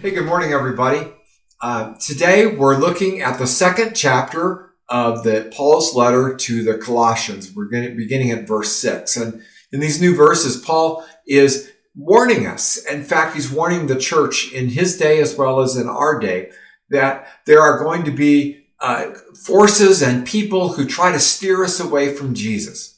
Hey, good morning, everybody. Today we're looking at the second chapter of Paul's letter to the Colossians. We're beginning at verse 6. And in these new verses, Paul is warning us. In fact, he's warning the church in his day as well as in our day that there are going to be forces and people who try to steer us away from Jesus.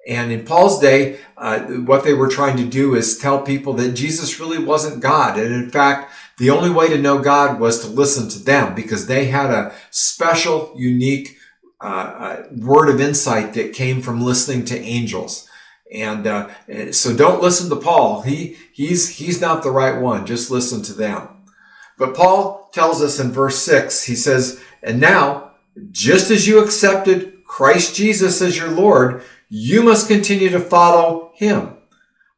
And in Paul's day, what they were trying to do is tell people that Jesus really wasn't God. And in fact, the only way to know God was to listen to them because they had a special, unique word of insight that came from listening to angels. And so don't listen to Paul. He's not the right one. Just listen to them. But Paul tells us in verse 6, he says, "And now, just as you accepted Christ Jesus as your Lord, you must continue to follow him.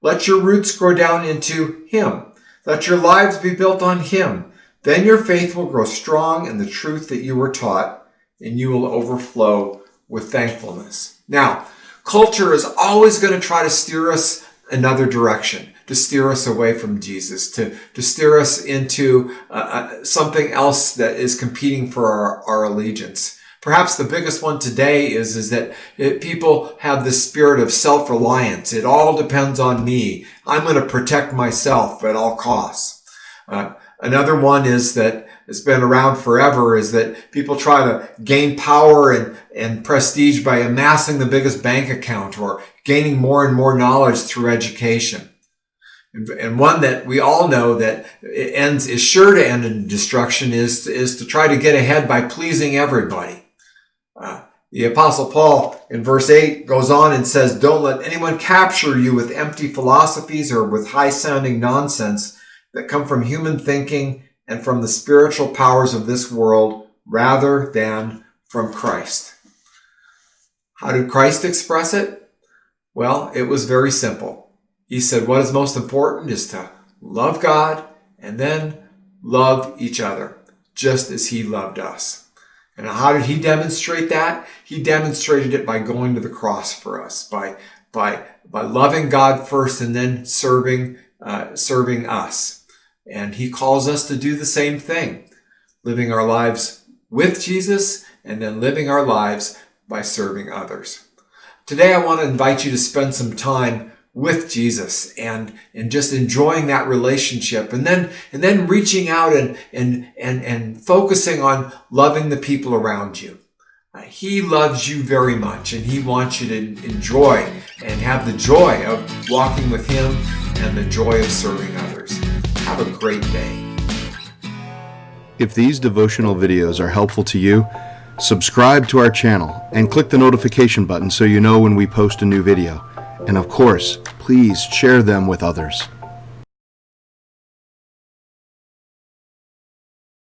Let your roots grow down into him. Let your lives be built on him. Then your faith will grow strong in the truth that you were taught, and you will overflow with thankfulness." Now, culture is always going to try to steer us another direction, to steer us away from Jesus, to steer us into something else that is competing for our allegiance. Perhaps the biggest one today is that people have this spirit of self-reliance. It all depends on me. I'm going to protect myself at all costs. Another one is that it's been around forever is that people try to gain power and prestige by amassing the biggest bank account or gaining more and more knowledge through education. And one that we all know that is sure to end in destruction is to try to get ahead by pleasing everybody. The Apostle Paul in verse 8 goes on and says, "Don't let anyone capture you with empty philosophies or with high-sounding nonsense that come from human thinking and from the spiritual powers of this world rather than from Christ." How did Christ express it? Well, it was very simple. He said what is most important is to love God and then love each other, just as he loved us. And how did he demonstrate that? He demonstrated it by going to the cross for us, by loving God first and then serving us. And he calls us to do the same thing, living our lives with Jesus and then living our lives by serving others. Today, I want to invite you to spend some time with Jesus and just enjoying that relationship and then reaching out and focusing on loving the people around you. He loves you very much and he wants you to enjoy and have the joy of walking with him and the joy of serving others. Have a great day. If these devotional videos are helpful to you, subscribe to our channel and click the notification button so you know when we post a new video. And of course, please share them with others.